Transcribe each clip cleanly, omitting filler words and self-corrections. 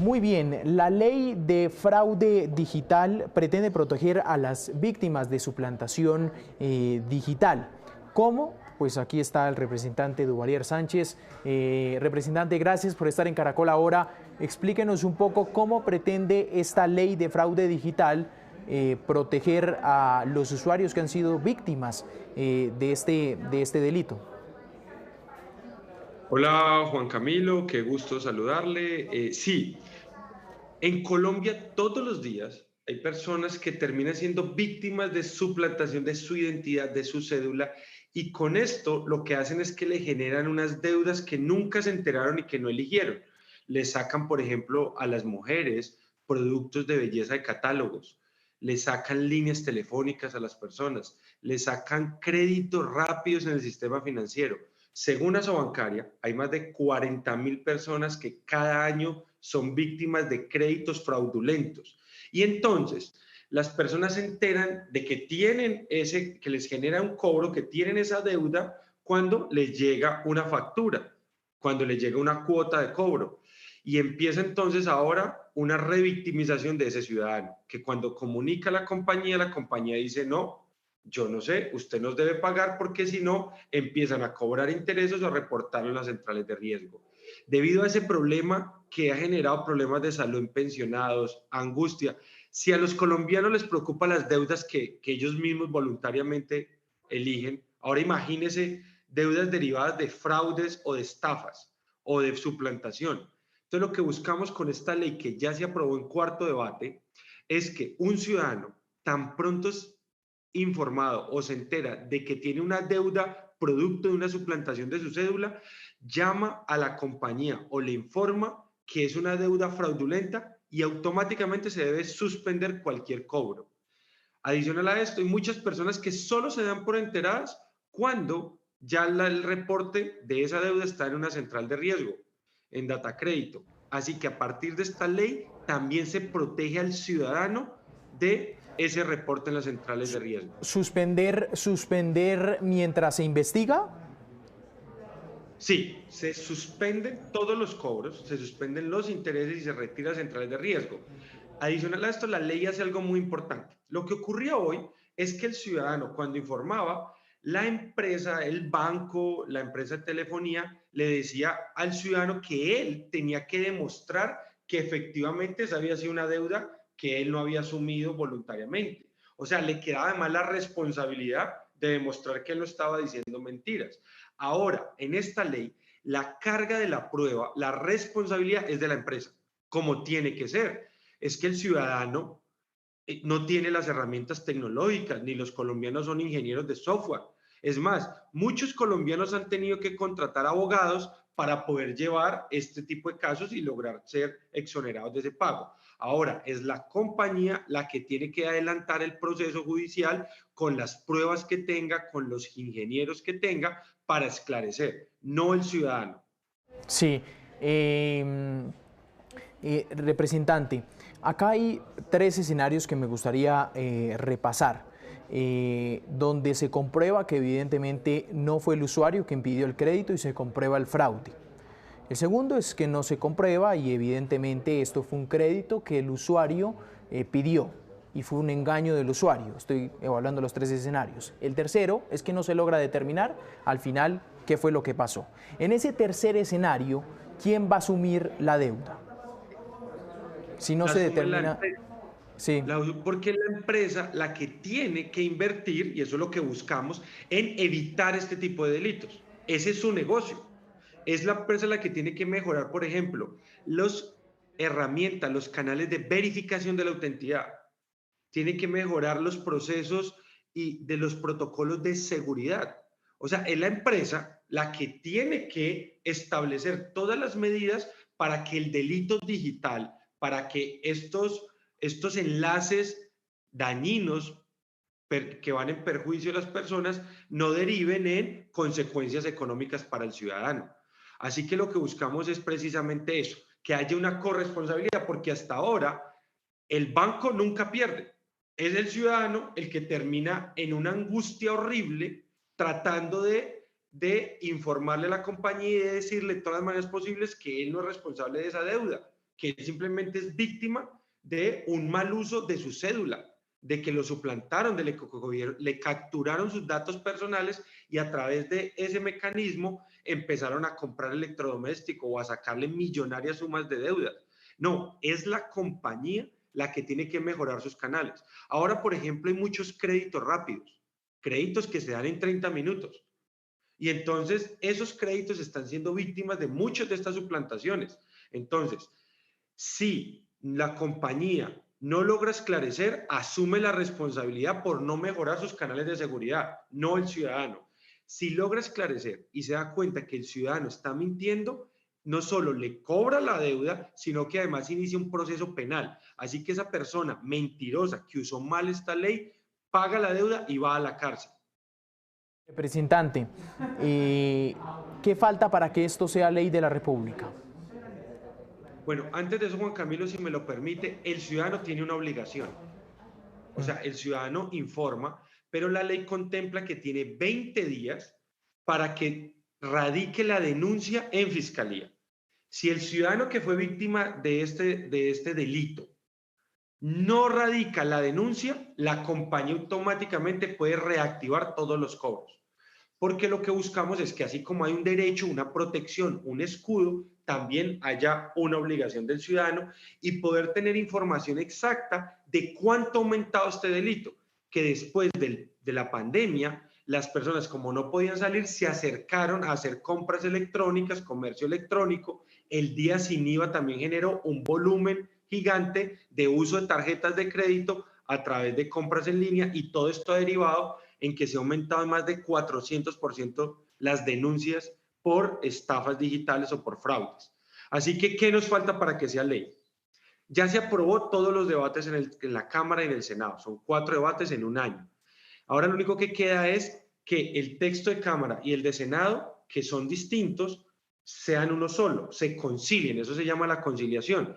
Muy bien, la ley de fraude digital pretende proteger a las víctimas de suplantación digital. ¿Cómo? Pues aquí está el representante Duvalier Sánchez. Representante, gracias por estar en Caracol Ahora. Explíquenos un poco cómo pretende esta ley de fraude digital proteger a los usuarios que han sido víctimas de este delito. Hola Juan Camilo, qué gusto saludarle. Sí, en Colombia todos los días hay personas que terminan siendo víctimas de suplantación de su identidad, de su cédula, y con esto lo que hacen es que le generan unas deudas que nunca se enteraron y que no eligieron. Le sacan, por ejemplo, a las mujeres productos de belleza de catálogos, le sacan líneas telefónicas a las personas, le sacan créditos rápidos en el sistema financiero. Según Asobancaria, hay más de 40.000 personas que cada año son víctimas de créditos fraudulentos. Y entonces, las personas se enteran de que tienen que les genera un cobro, que tienen esa deuda cuando les llega una factura, cuando les llega una cuota de cobro. Y empieza entonces ahora una revictimización de ese ciudadano, que cuando comunica a la compañía dice, no, yo no sé, usted nos debe pagar porque si no, empiezan a cobrar intereses o a reportarlo en las centrales de riesgo. Debido a ese problema que ha generado problemas de salud en pensionados, angustia, si a los colombianos les preocupan las deudas que ellos mismos voluntariamente eligen, ahora imagínense deudas derivadas de fraudes o de estafas o de suplantación. Entonces lo que buscamos con esta ley que ya se aprobó en cuarto debate es que un ciudadano tan pronto es informado o se entera de que tiene una deuda producto de una suplantación de su cédula, llama a la compañía o le informa que es una deuda fraudulenta y automáticamente se debe suspender cualquier cobro. Adicional a esto, hay muchas personas que solo se dan por enteradas cuando ya el reporte de esa deuda está en una central de riesgo, en data crédito. Así que a partir de esta ley también se protege al ciudadano de ese reporte en las centrales de riesgo. Suspender mientras se investiga. Sí, se suspenden todos los cobros, se suspenden los intereses y se retira centrales de riesgo. Adicional a esto, la ley hace algo muy importante. Lo que ocurría hoy es que el ciudadano, cuando informaba, la empresa, el banco, la empresa de telefonía, le decía al ciudadano que él tenía que demostrar que efectivamente esa había sido una deuda que él no había asumido voluntariamente. O sea, le quedaba además la responsabilidad de demostrar que él no estaba diciendo mentiras. Ahora, en esta ley, la carga de la prueba, la responsabilidad es de la empresa, como tiene que ser. Es que el ciudadano no tiene las herramientas tecnológicas, ni los colombianos son ingenieros de software. Es más, muchos colombianos han tenido que contratar abogados para poder llevar este tipo de casos y lograr ser exonerados de ese pago. Ahora, es la compañía la que tiene que adelantar el proceso judicial con las pruebas que tenga, con los ingenieros que tenga para esclarecer, no el ciudadano. Sí. Representante, acá hay tres escenarios que me gustaría repasar, donde se comprueba que evidentemente no fue el usuario quien pidió el crédito y se comprueba el fraude. El segundo es que no se comprueba y evidentemente esto fue un crédito que el usuario pidió y fue un engaño del usuario. Estoy evaluando los tres escenarios. El tercero es que no se logra determinar al final qué fue lo que pasó. En ese tercer escenario, ¿quién va a asumir la deuda? Si no La se asume la determina, empresa. sí, Porque es la empresa la que tiene que invertir, y eso es lo que buscamos, en evitar este tipo de delitos. Ese es su negocio. Es la empresa la que tiene que mejorar, por ejemplo, las herramientas, los canales de verificación de la autenticidad. Tiene que mejorar los procesos y de los protocolos de seguridad. O sea, es la empresa la que tiene que establecer todas las medidas para que el delito digital, para que estos enlaces dañinos que van en perjuicio de las personas no deriven en consecuencias económicas para el ciudadano. Así que lo que buscamos es precisamente eso, que haya una corresponsabilidad, porque hasta ahora el banco nunca pierde. Es el ciudadano el que termina en una angustia horrible tratando de informarle a la compañía y de decirle de todas las maneras posibles que él no es responsable de esa deuda, que él simplemente es víctima de un mal uso de su cédula, de que lo suplantaron, le capturaron sus datos personales y a través de ese mecanismo empezaron a comprar electrodoméstico o a sacarle millonarias sumas de deuda. No, es la compañía la que tiene que mejorar sus canales. Ahora, por ejemplo, hay muchos créditos rápidos, créditos que se dan en 30 minutos. Y entonces esos créditos están siendo víctimas de muchas de estas suplantaciones. Entonces, si la compañía no logra esclarecer, asume la responsabilidad por no mejorar sus canales de seguridad, no el ciudadano. Si logra esclarecer y se da cuenta que el ciudadano está mintiendo, no solo le cobra la deuda, sino que además inicia un proceso penal. Así que esa persona mentirosa que usó mal esta ley, paga la deuda y va a la cárcel. Representante, ¿qué falta para que esto sea ley de la República? Bueno, antes de eso, Juan Camilo, si me lo permite, el ciudadano tiene una obligación. O sea, el ciudadano informa, pero la ley contempla que tiene 20 días para que radique la denuncia en fiscalía. Si el ciudadano que fue víctima de este delito no radica la denuncia, la compañía automáticamente puede reactivar todos los cobros. Porque lo que buscamos es que así como hay un derecho, una protección, un escudo, también haya una obligación del ciudadano y poder tener información exacta de cuánto ha aumentado este delito, que después de la pandemia, las personas como no podían salir, se acercaron a hacer compras electrónicas, comercio electrónico. El día sin IVA también generó un volumen gigante de uso de tarjetas de crédito a través de compras en línea y todo esto ha derivado en que se ha aumentado en más de 400% las denuncias por estafas digitales o por fraudes. Así que, ¿qué nos falta para que sea ley? Ya se aprobó todos los debates en la Cámara y en el Senado. Son 4 debates en un año. Ahora lo único que queda es que el texto de Cámara y el de Senado, que son distintos, sean uno solo, se concilien. Eso se llama la conciliación.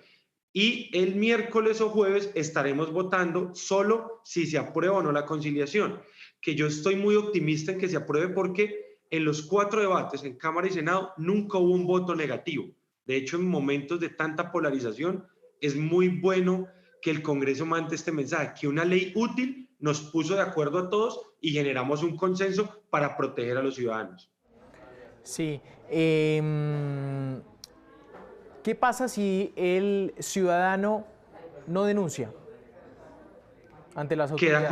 Y el miércoles o jueves estaremos votando solo si se aprueba o no la conciliación, que yo estoy muy optimista en que se apruebe porque en los 4 debates en Cámara y Senado nunca hubo un voto negativo. De hecho, en momentos de tanta polarización es muy bueno que el Congreso mande este mensaje, que una ley útil nos puso de acuerdo a todos y generamos un consenso para proteger a los ciudadanos. Sí. ¿Qué pasa si el ciudadano no denuncia ante las autoridades? Queda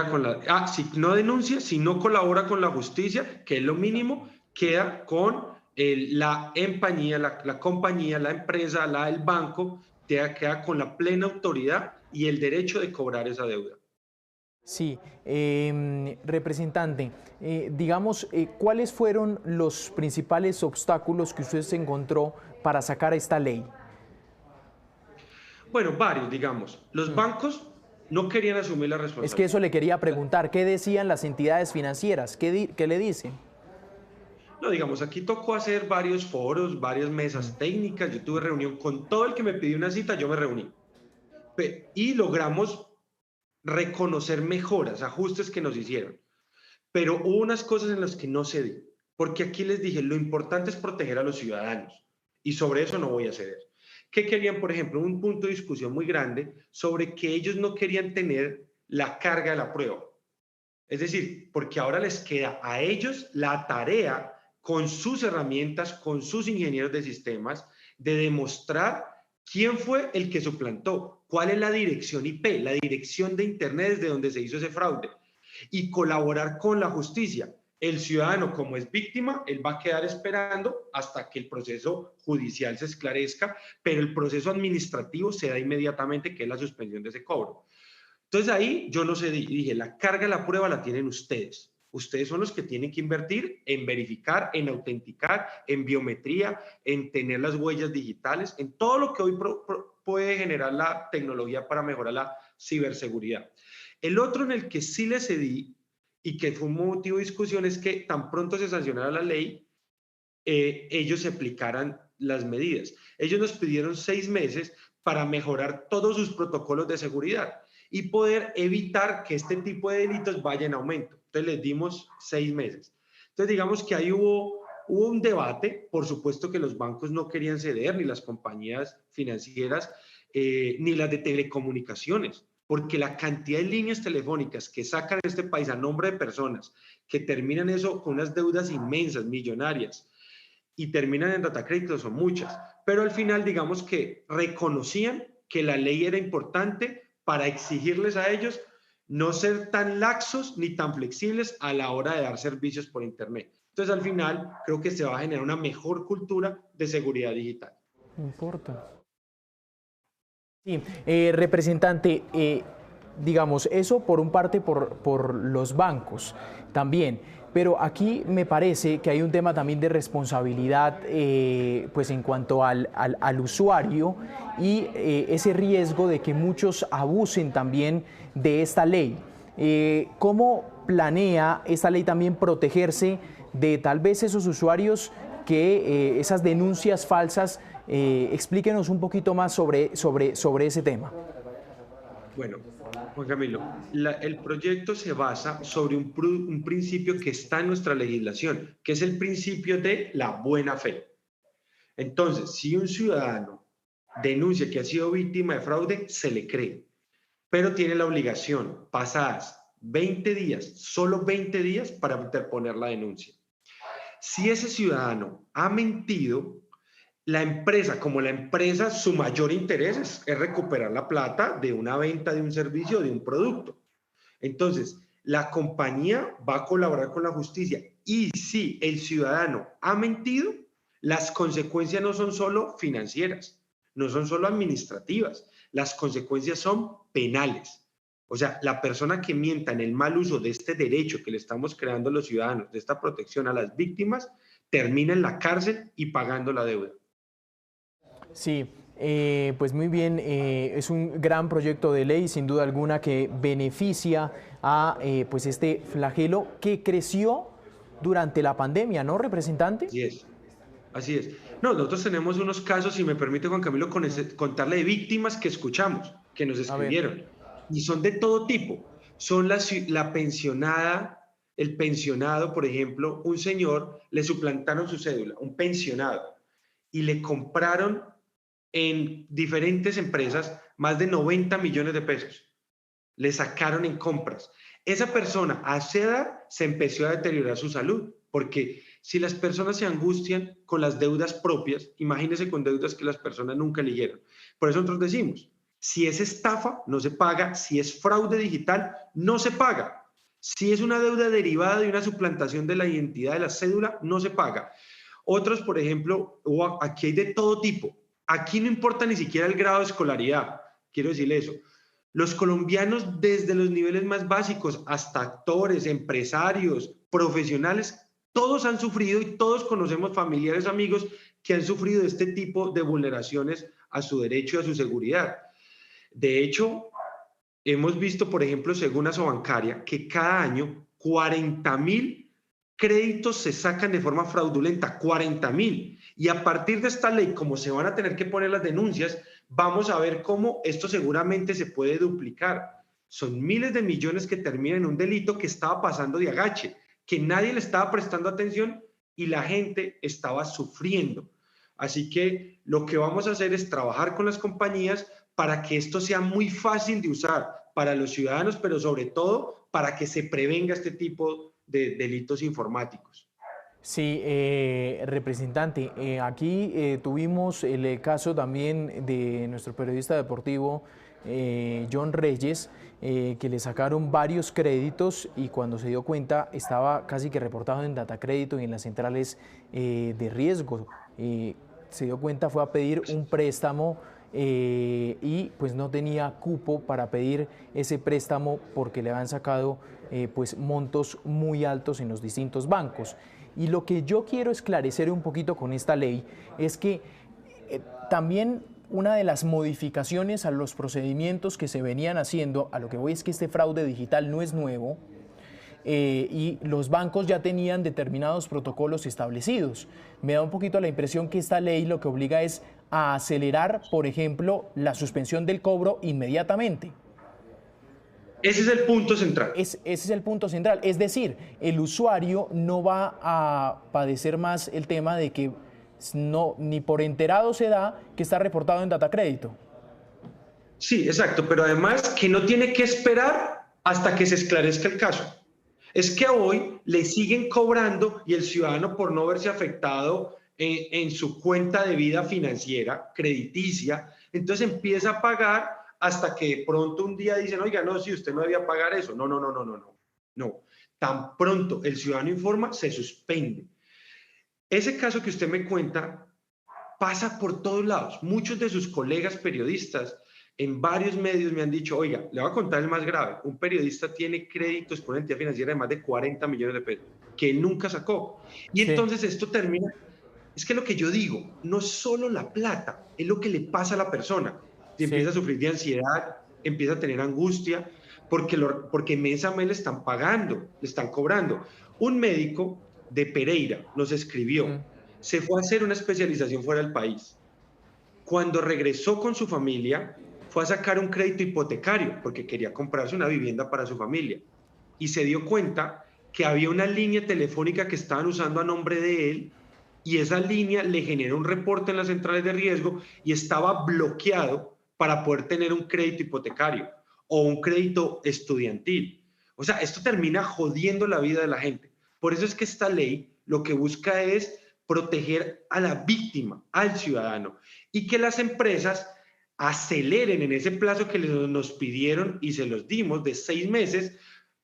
con la deuda. Si no denuncia, si no colabora con la justicia, que es lo mínimo, queda con la compañía, la empresa, el banco, queda con la plena autoridad y el derecho de cobrar esa deuda. Sí, representante, digamos, ¿cuáles fueron los principales obstáculos que usted se encontró para sacar esta ley? Bueno, varios, digamos. Los bancos no querían asumir la responsabilidad. Es que eso le quería preguntar, ¿qué decían las entidades financieras? ¿Qué le dicen? No, digamos, aquí tocó hacer varios foros, varias mesas técnicas. Yo tuve reunión con todo el que me pidió una cita, yo me reuní. Y logramos reconocer mejoras, ajustes que nos hicieron. Pero hubo unas cosas en las que no cedí, porque aquí les dije, lo importante es proteger a los ciudadanos y sobre eso no voy a ceder. ¿Qué querían? Por ejemplo, un punto de discusión muy grande sobre que ellos no querían tener la carga de la prueba. Es decir, porque ahora les queda a ellos la tarea con sus herramientas, con sus ingenieros de sistemas, de demostrar quién fue el que suplantó, cuál es la dirección IP, la dirección de Internet desde donde se hizo ese fraude, y colaborar con la justicia. El ciudadano, como es víctima, él va a quedar esperando hasta que el proceso judicial se esclarezca, pero el proceso administrativo se da inmediatamente, que es la suspensión de ese cobro. Entonces ahí yo no sé, dije, la carga de la prueba la tienen ustedes. Ustedes son los que tienen que invertir en verificar, en autenticar, en biometría, en tener las huellas digitales, en todo lo que hoy puede generar la tecnología para mejorar la ciberseguridad. El otro en el que sí le cedí y que fue un motivo de discusión es que tan pronto se sancionara la ley, ellos se aplicaran las medidas. Ellos nos pidieron 6 meses para mejorar todos sus protocolos de seguridad y poder evitar que este tipo de delitos vaya en aumento. Entonces les dimos 6 meses. Entonces digamos que ahí hubo hubo un debate, por supuesto que los bancos no querían ceder, ni las compañías financieras, ni las de telecomunicaciones, porque la cantidad de líneas telefónicas que sacan este país a nombre de personas que terminan eso con unas deudas inmensas, millonarias, y terminan en data crédito son muchas. Pero al final, digamos que reconocían que la ley era importante para exigirles a ellos no ser tan laxos ni tan flexibles a la hora de dar servicios por Internet. Entonces, al final, creo que se va a generar una mejor cultura de seguridad digital. No importa. Sí, representante, digamos, eso por un parte por los bancos también, pero aquí me parece que hay un tema también de responsabilidad pues en cuanto al usuario y ese riesgo de que muchos abusen también de esta ley. ¿Cómo planea esta ley también protegerse de tal vez esos usuarios que esas denuncias falsas? Explíquenos un poquito más sobre ese tema. Bueno, Juan Camilo, el proyecto se basa sobre un principio que está en nuestra legislación, que es el principio de la buena fe. Entonces, si un ciudadano denuncia que ha sido víctima de fraude, se le cree, pero tiene la obligación, pasadas 20 días, solo 20 días, para interponer la denuncia. Si ese ciudadano ha mentido, la empresa, como la empresa, su mayor interés es recuperar la plata de una venta de un servicio o de un producto. Entonces, la compañía va a colaborar con la justicia y si el ciudadano ha mentido, las consecuencias no son solo financieras, no son solo administrativas, las consecuencias son penales. O sea, la persona que mienta en el mal uso de este derecho que le estamos creando a los ciudadanos, de esta protección a las víctimas, termina en la cárcel y pagando la deuda. Sí, pues muy bien, es un gran proyecto de ley, sin duda alguna, que beneficia a pues este flagelo que creció durante la pandemia, ¿no, representante? Así es, así es. No, nosotros tenemos unos casos, si me permite, Juan Camilo, contarle de víctimas que escuchamos, que nos A ver. escribieron, y son de todo tipo. Son la pensionada, el pensionado, por ejemplo, un señor, le suplantaron su cédula, un pensionado, y le compraron en diferentes empresas más de 90 millones de pesos. Le sacaron en compras. Esa persona a esa edad se empezó a deteriorar su salud, porque si las personas se angustian con las deudas propias, imagínense con deudas que las personas nunca eligieron. Por eso nosotros decimos, si es estafa, no se paga, si es fraude digital, no se paga. Si es una deuda derivada de una suplantación de la identidad de la cédula, no se paga. Otros, por ejemplo, aquí hay de todo tipo. Aquí no importa ni siquiera el grado de escolaridad, quiero decirle eso. Los colombianos, desde los niveles más básicos hasta actores, empresarios, profesionales, todos han sufrido y todos conocemos familiares, amigos que han sufrido de este tipo de vulneraciones a su derecho y a su seguridad. De hecho, hemos visto, por ejemplo, según Asobancaria, que cada año 40.000 créditos se sacan de forma fraudulenta, 40.000. Y a partir de esta ley, como se van a tener que poner las denuncias, vamos a ver cómo esto seguramente se puede duplicar. Son miles de millones que terminan en un delito que estaba pasando de agache, que nadie le estaba prestando atención y la gente estaba sufriendo. Así que lo que vamos a hacer es trabajar con las compañías para que esto sea muy fácil de usar para los ciudadanos, pero sobre todo para que se prevenga este tipo de delitos informáticos. Sí, representante, aquí tuvimos el caso también de nuestro periodista deportivo John Reyes, que le sacaron varios créditos y cuando se dio cuenta estaba casi que reportado en Datacrédito y en las centrales de riesgo. Se dio cuenta, fue a pedir un préstamo y pues no tenía cupo para pedir ese préstamo porque le habían sacado pues montos muy altos en los distintos bancos. Y lo que yo quiero esclarecer un poquito con esta ley es que también una de las modificaciones a los procedimientos que se venían haciendo, a lo que voy es que este fraude digital no es nuevo, y los bancos ya tenían determinados protocolos establecidos. Me da un poquito la impresión que esta ley lo que obliga es a acelerar, por ejemplo, la suspensión del cobro inmediatamente. Ese es el punto central. Ese es el punto central. Es decir, el usuario no va a padecer más el tema de que no, ni por enterado se da que está reportado en Datacrédito. Sí, exacto, pero además que no tiene que esperar hasta que se esclarezca el caso. Es que hoy le siguen cobrando y el ciudadano, por no verse afectado en su cuenta de vida financiera, crediticia, entonces empieza a pagar hasta que de pronto un día dicen, oiga, no, si usted no debía pagar eso. No, no, no, no, no, no. No. Tan pronto el ciudadano informa, se suspende. Ese caso que usted me cuenta pasa por todos lados. Muchos de sus colegas periodistas en varios medios me han dicho, oiga, le voy a contar el más grave. Un periodista tiene créditos por una entidad financiera de más de 40 millones de pesos que nunca sacó. Y Sí. entonces esto termina. Es que lo que yo digo, no solo la plata, es lo que le pasa a la persona. Si empieza a sufrir de ansiedad, empieza a tener angustia, porque mes a mes le están pagando, le están cobrando. Un médico de Pereira nos escribió, se fue a hacer una especialización fuera del país. Cuando regresó con su familia, fue a sacar un crédito hipotecario porque quería comprarse una vivienda para su familia. Y se dio cuenta que había una línea telefónica que estaban usando a nombre de él y esa línea le generó un reporte en las centrales de riesgo y estaba bloqueado para poder tener un crédito hipotecario o un crédito estudiantil. O sea, esto termina jodiendo la vida de la gente. Por eso es que esta ley lo que busca es proteger a la víctima, al ciudadano, y que las empresas aceleren en ese plazo que nos pidieron y se los dimos de 6 meses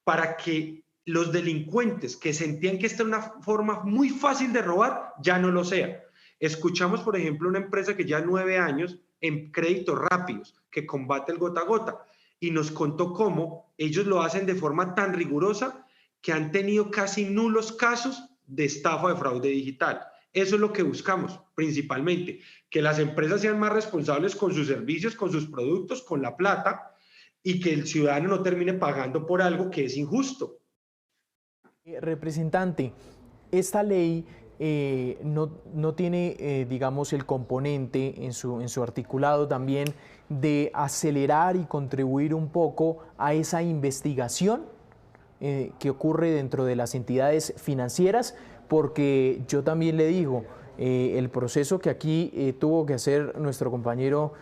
para que los delincuentes que sentían que esta era una forma muy fácil de robar, ya no lo sea. Escuchamos, por ejemplo, una empresa que ya 9 años en créditos rápidos, que combate el gota a gota, y nos contó cómo ellos lo hacen de forma tan rigurosa que han tenido casi nulos casos de estafa de fraude digital. Eso es lo que buscamos principalmente, que las empresas sean más responsables con sus servicios, con sus productos, con la plata, y que el ciudadano no termine pagando por algo que es injusto. Representante, esta ley no tiene, digamos, el componente en su articulado también de acelerar y contribuir un poco a esa investigación que ocurre dentro de las entidades financieras, porque yo también le digo, el proceso que aquí tuvo que hacer nuestro compañero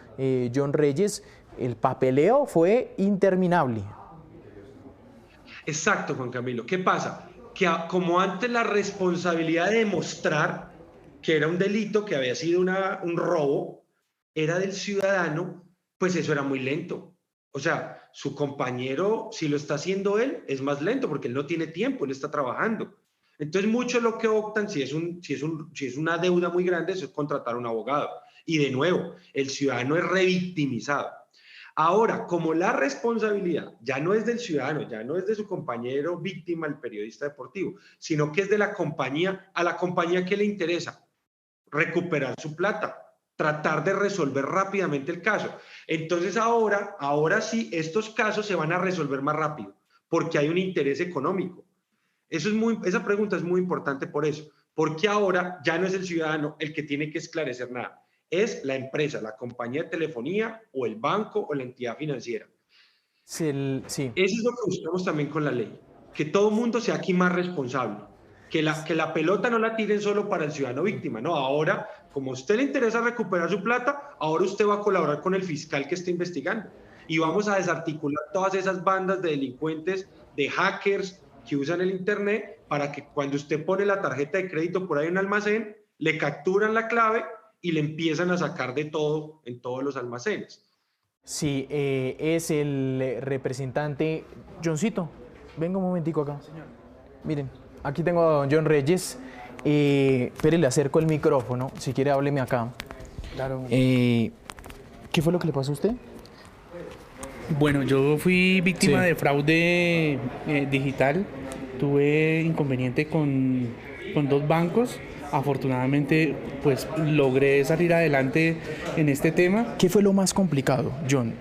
John Reyes, el papeleo fue interminable. Exacto, Juan Camilo. ¿Qué pasa? Que como antes la responsabilidad de demostrar que era un delito, que había sido un robo, era del ciudadano, pues eso era muy lento. O sea, su compañero, si lo está haciendo él, es más lento porque él no tiene tiempo, él está trabajando. Entonces, muchos lo que optan, si es una deuda muy grande, es contratar a un abogado. Y de nuevo, el ciudadano es revictimizado. Ahora, como la responsabilidad ya no es del ciudadano, ya no es de su compañero víctima, el periodista deportivo, sino que es de la compañía, a la compañía que le interesa recuperar su plata, tratar de resolver rápidamente el caso. Entonces ahora sí, estos casos se van a resolver más rápido, porque hay un interés económico. Esa pregunta es muy importante por eso, porque ahora ya no es el ciudadano el que tiene que esclarecer nada. Es la empresa, la compañía de telefonía o el banco o la entidad financiera. Sí. Eso es lo que buscamos también con la ley, que todo el mundo sea aquí más responsable, que la pelota no la tiren solo para el ciudadano víctima, no, ahora, como a usted le interesa recuperar su plata, ahora usted va a colaborar con el fiscal que está investigando y vamos a desarticular todas esas bandas de delincuentes, de hackers que usan el internet para que cuando usted pone la tarjeta de crédito por ahí en un almacén, le capturan la clave y le empiezan a sacar de todo en todos los almacenes. Sí, es el representante Johncito. Venga un momentico acá. Señor. Miren, aquí tengo a don John Reyes. Espere, le acerco el micrófono. Si quiere, hábleme acá. Claro. ¿Qué fue lo que le pasó a usted? Bueno, yo fui víctima de fraude digital. Tuve inconveniente con 2 bancos. Afortunadamente, pues logré salir adelante en este tema. ¿Qué fue lo más complicado, John,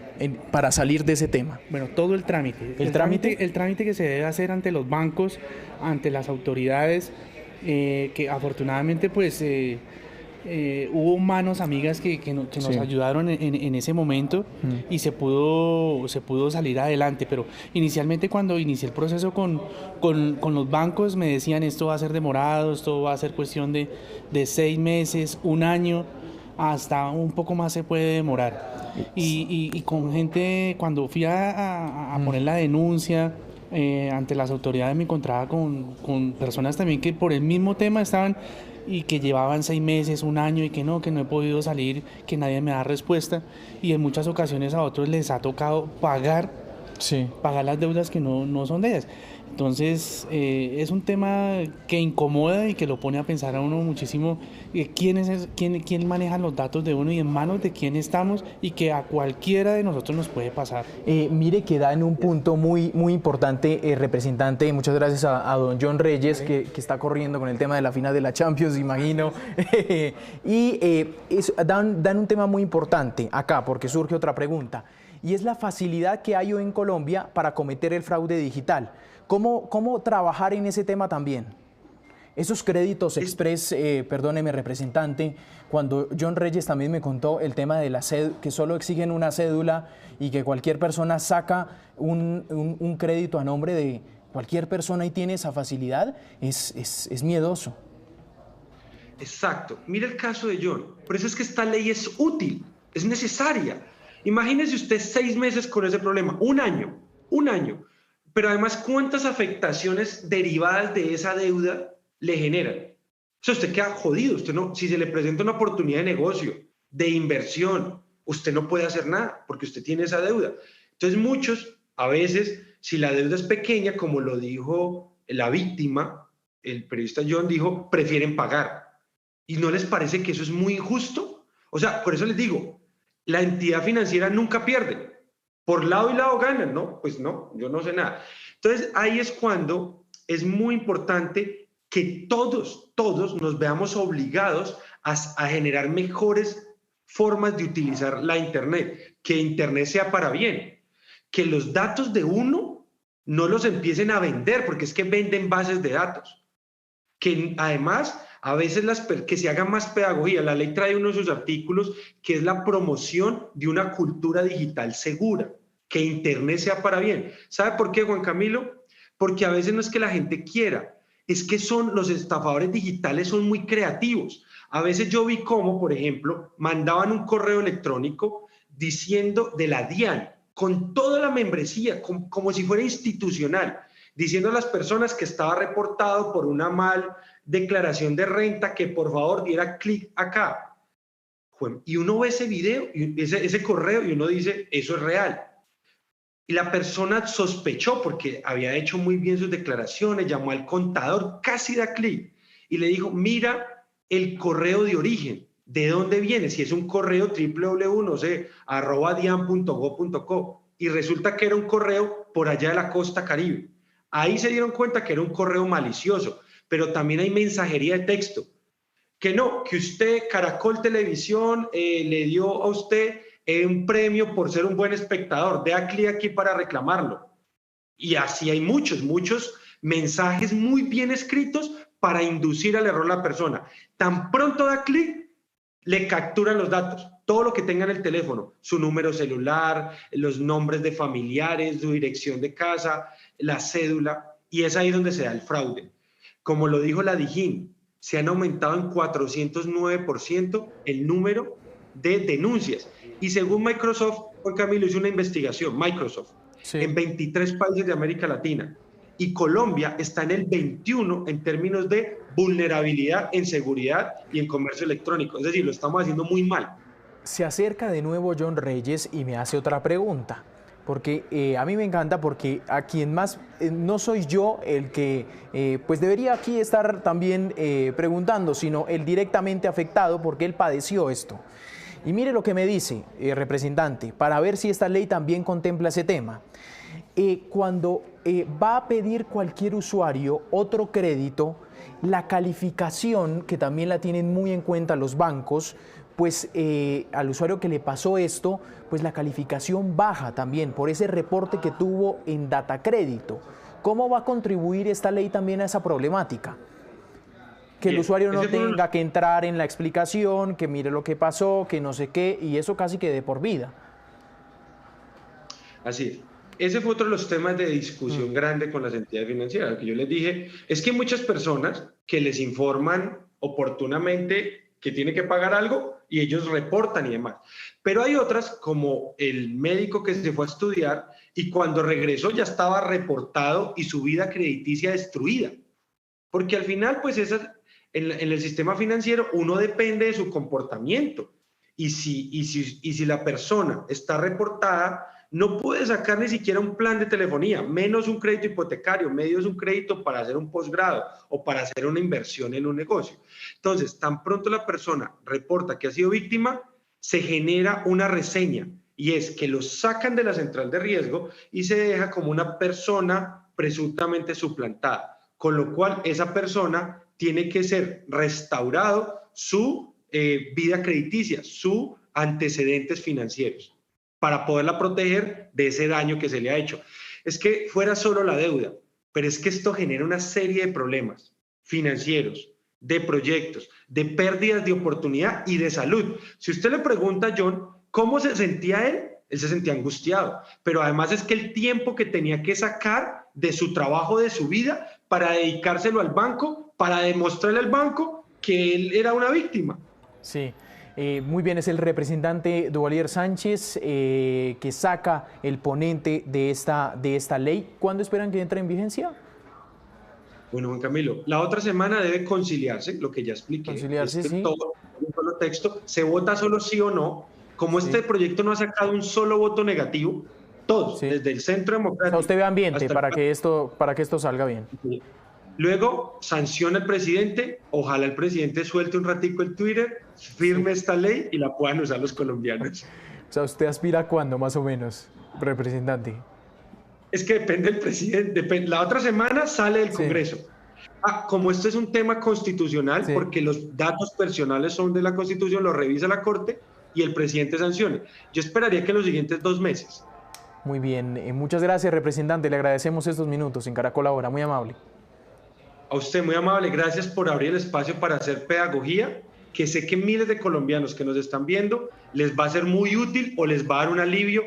para salir de ese tema? Bueno, todo el trámite. ¿El trámite? El trámite que se debe hacer ante los bancos, ante las autoridades, que afortunadamente pues hubo manos amigas que nos ayudaron en ese momento y se pudo salir adelante, pero inicialmente cuando inicié el proceso con los bancos me decían esto va a ser demorado, esto va a ser cuestión de 6 meses, 1 año, hasta un poco más se puede demorar. Y con gente, cuando fui a poner la denuncia ante las autoridades, me encontraba con personas también que por el mismo tema estaban y que llevaban 6 meses, 1 año y que no he podido salir, que nadie me da respuesta, y en muchas ocasiones a otros les ha tocado pagar las deudas que no son de ellas. Entonces es un tema que incomoda y que lo pone a pensar a uno muchísimo quién maneja los datos de uno y en manos de quién estamos, y que a cualquiera de nosotros nos puede pasar. Mire que da en un punto muy importante, representante. Muchas gracias a don John Reyes, que está corriendo con el tema de la final de la Champions, imagino. Dan un tema muy importante acá, porque surge otra pregunta, y es la facilidad que hay hoy en Colombia para cometer el fraude digital. ¿Cómo trabajar en ese tema también? Esos créditos express, perdóneme representante, cuando John Reyes también me contó el tema de que solo exigen una cédula y que cualquier persona saca un crédito a nombre de cualquier persona y tiene esa facilidad, es miedoso. Exacto. Mira el caso de John. Por eso es que esta ley es útil, es necesaria. Imagínese usted 6 meses con ese problema, 1 año. Pero además, ¿cuántas afectaciones derivadas de esa deuda le generan? O sea, usted queda jodido. Usted no, si se le presenta una oportunidad de negocio, de inversión, usted no puede hacer nada porque usted tiene esa deuda. Entonces, muchos, a veces, si la deuda es pequeña, como lo dijo la víctima, el periodista John dijo, prefieren pagar. ¿Y no les parece que eso es muy injusto? O sea, por eso les digo, la entidad financiera nunca pierde. Por lado y lado ganan, ¿no? Pues no, yo no sé nada. Entonces, ahí es cuando es muy importante que todos nos veamos obligados a generar mejores formas de utilizar la Internet, que Internet sea para bien, que los datos de uno no los empiecen a vender, porque es que venden bases de datos, que además a veces que se haga más pedagogía. La ley trae uno de sus artículos que es la promoción de una cultura digital segura, que Internet sea para bien. ¿Sabe por qué, Juan Camilo? Porque a veces no es que la gente quiera, es que los estafadores digitales son muy creativos. A veces yo vi cómo, por ejemplo, mandaban un correo electrónico diciendo de la DIAN, con toda la membresía, como si fuera institucional, diciendo a las personas que estaba reportado por una mal declaración de renta, que por favor diera clic acá. Y uno ve ese video, ese correo, y uno dice, eso es real. Y la persona sospechó porque había hecho muy bien sus declaraciones, llamó al contador, casi da clic, y le dijo, mira el correo de origen, ¿de dónde viene? Si es un correo www, no sé, @dian.go.co, y resulta que era un correo por allá de la costa Caribe. Ahí se dieron cuenta que era un correo malicioso, pero también hay mensajería de texto. Que no, que usted, Caracol Televisión, le dio a usted un premio por ser un buen espectador, dé clic aquí para reclamarlo. Y así hay muchos mensajes muy bien escritos para inducir al error a la persona. Tan pronto da clic, le capturan los datos, todo lo que tenga en el teléfono, su número celular, los nombres de familiares, su dirección de casa, la cédula, y es ahí donde se da el fraude. Como lo dijo la DIJÍN, se han aumentado en 409% el número de denuncias. Y según Microsoft, Juan Camilo hizo una investigación, Microsoft, en 23 países de América Latina. Y Colombia está en el 21 en términos de vulnerabilidad en seguridad y en comercio electrónico. Es decir, lo estamos haciendo muy mal. Se acerca de nuevo John Reyes y me hace otra pregunta. Porque a mí me encanta, porque a quien más, no soy yo el que pues debería aquí estar también preguntando, sino el directamente afectado, porque él padeció esto. Y mire lo que me dice, representante, para ver si esta ley también contempla ese tema. Cuando va a pedir cualquier usuario otro crédito, la calificación, que también la tienen muy en cuenta los bancos, pues al usuario que le pasó esto, pues la calificación baja también por ese reporte que tuvo en Datacrédito. ¿Cómo va a contribuir esta ley también a esa problemática? Que el Bien, usuario no ese fue tenga que entrar en la explicación, que mire lo que pasó, que no sé qué, y eso casi que de por vida. Así es. Ese fue otro de los temas de discusión grande con las entidades financieras. Lo que yo les dije es que hay muchas personas que les informan oportunamente que tiene que pagar algo y ellos reportan y demás. Pero hay otras, como el médico que se fue a estudiar y cuando regresó ya estaba reportado y su vida crediticia destruida. Porque al final, pues en el sistema financiero uno depende de su comportamiento. Y si la persona está reportada, no puede sacar ni siquiera un plan de telefonía, menos un crédito hipotecario, menos un crédito para hacer un posgrado o para hacer una inversión en un negocio. Entonces, tan pronto la persona reporta que ha sido víctima, se genera una reseña y es que lo sacan de la central de riesgo y se deja como una persona presuntamente suplantada, con lo cual esa persona tiene que ser restaurado su vida crediticia, sus antecedentes financieros, para poderla proteger de ese daño que se le ha hecho. Es que fuera solo la deuda, pero es que esto genera una serie de problemas financieros, de proyectos, de pérdidas de oportunidad y de salud. Si usted le pregunta a John cómo se sentía él se sentía angustiado, pero además es que el tiempo que tenía que sacar de su trabajo, de su vida, para dedicárselo al banco, para demostrarle al banco que él era una víctima. Sí. Muy bien, es el representante Duvalier Sánchez que saca el ponente de esta ley. ¿Cuándo esperan que entre en vigencia? Bueno, Juan Camilo, la otra semana debe conciliarse, lo que ya expliqué. Conciliarse, es que sí. todo un solo texto, se vota solo sí o no. Como este proyecto no ha sacado un solo voto negativo, todos, Sí. desde el Centro O Democrático. sea, usted ve ambiente para que esto salga bien. Luego sanciona el presidente, ojalá el presidente suelte un ratico el Twitter, firme esta ley y la puedan usar los colombianos. O sea, ¿usted aspira a cuándo, más o menos, representante? Es que depende del presidente. La otra semana sale del Congreso. Como esto es un tema constitucional, porque los datos personales son de la Constitución, lo revisa la Corte y el presidente sanciona. Yo esperaría que en los siguientes 2 meses. Muy bien. Muchas gracias, representante. Le agradecemos estos minutos en Caracol Ahora. Muy amable. A usted, muy amable. Gracias por abrir el espacio para hacer pedagogía, que sé que miles de colombianos que nos están viendo les va a ser muy útil o les va a dar un alivio